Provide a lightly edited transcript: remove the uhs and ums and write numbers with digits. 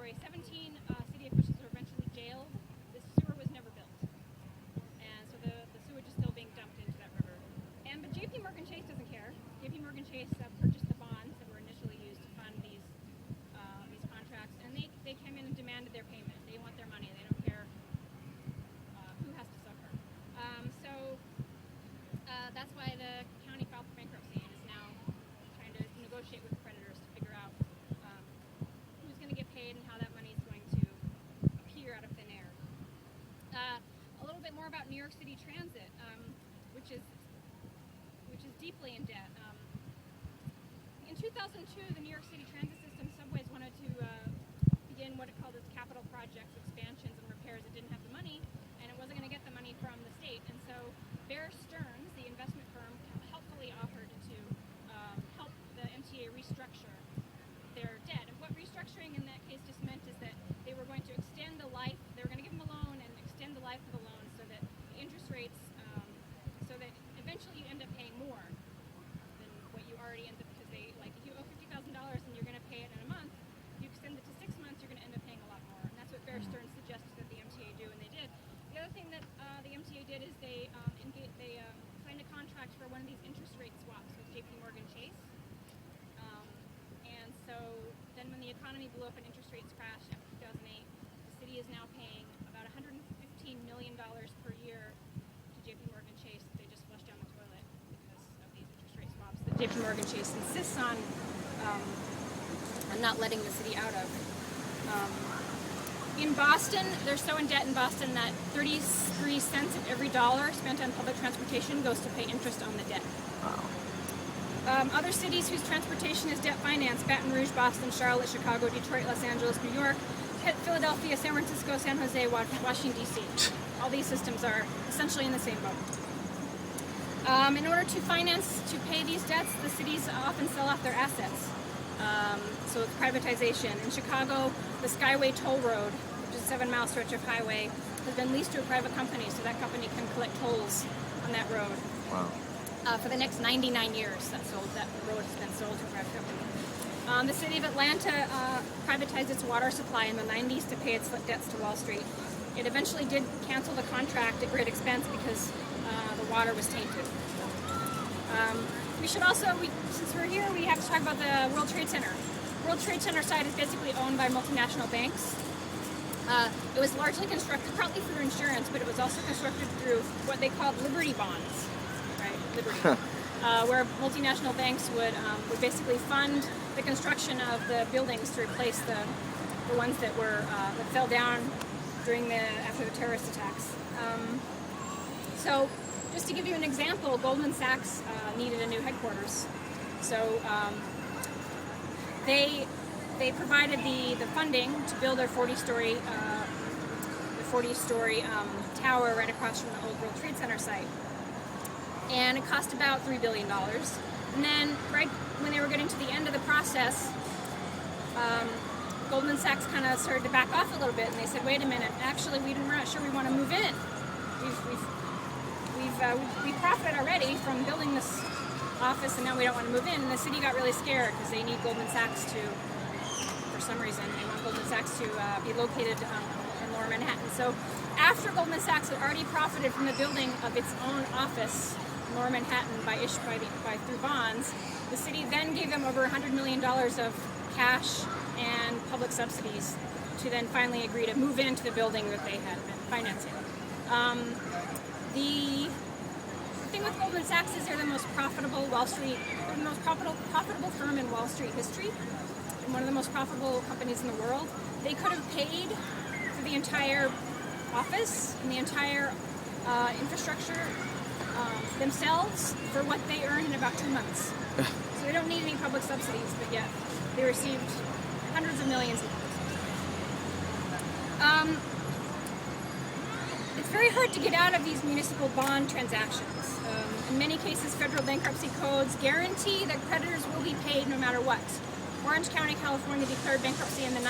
story. 17 city officials were eventually jailed. The sewer was never built. And so the sewage is still being dumped into that river. But JP Morgan Chase doesn't care. JP Morgan Chase purchased the bonds that were initially used to fund these contracts, and they came in and demanded their payment. They want their money. They don't care who has to suffer. That's why the county filed for bankruptcy and is now trying to negotiate with creditors to figure out who's going to get paid and how that money is going to appear out of thin air. A little bit more about New York City Transit, which is deeply in debt. In 2002, the New York City Transit System subways wanted to begin what it called its capital projects, expansions and repairs. It didn't have the money, and it wasn't going to get the money from the state. And so Bear Stearns, the investment firm, helpfully offered to help the MTA restructure their debt. And what restructuring in that case just meant is that they were going to extend the life, they were going to give them a loan and extend the life of the loan so that the interest rates, so that eventually you end up paying more than what you already end up, because they, like, if you owe $50,000 and you're going to pay it in a month, you extend it to 6 months, you're going to end up paying a lot more. And that's what Bear Stearns suggested that the MTA do, and they did. The other thing that the MTA did is they signed a contract for one of these interest rate swaps with JP Morgan Chase. And so then when the economy blew up and interest rates crashed after 2008, the city is now paying about $115 million per year to JP Morgan Chase that they just flushed down the toilet because of these interest rate swaps that JP Morgan Chase insists on not letting the city out of. In Boston, they're so in debt in Boston that 33 cents of every dollar spent on public transportation goes to pay interest on the debt. Wow. Other cities whose transportation is debt financed: Baton Rouge, Boston, Charlotte, Chicago, Detroit, Los Angeles, New York, Philadelphia, San Francisco, San Jose, Washington, D.C. All these systems are essentially in the same boat. In order to pay these debts, the cities often sell off their assets. So it's privatization. In Chicago, the Skyway Toll Road, which is a 7-mile stretch of highway, has been leased to a private company, so that company can collect tolls on that road. Wow. For the next 99 years, that road has been sold to a private company. The city of Atlanta privatized its water supply in the 90s to pay its debts to Wall Street. It eventually did cancel the contract at great expense because the water was tainted. We should also, since we're here, we have to talk about the World Trade Center. World Trade Center site is basically owned by multinational banks. It was largely constructed, partly through insurance, but it was also constructed through what they called Liberty bonds, right? Liberty, where multinational banks would basically fund the construction of the buildings to replace the ones that fell down after the terrorist attacks. So, just to give you an example, Goldman Sachs needed a new headquarters. So they provided the funding to build their 40-story tower right across from the old World Trade Center site. And it cost about $3 billion. And then right when they were getting to the end of the process, Goldman Sachs kind of started to back off a little bit, and they said, wait a minute, actually we're not sure we want to move in. We profited already from building this office, and now we don't want to move in. And the city got really scared because they need Goldman Sachs for some reason, they want Goldman Sachs to be located in Lower Manhattan. So after Goldman Sachs had already profited from the building of its own office in Lower Manhattan through bonds, the city then gave them over $100 million of cash and public subsidies to then finally agree to move into the building that they had been financing. The thing with Goldman Sachs is they're the most profitable firm in Wall Street history, and one of the most profitable companies in the world. They could have paid for the entire office and the entire infrastructure themselves for what they earn in about 2 months. So they don't need any public subsidies, but yet they received hundreds of millions of dollars. It's very hard to get out of these municipal bond transactions. In many cases, federal bankruptcy codes guarantee that creditors will be paid no matter what. Orange County, California declared bankruptcy in the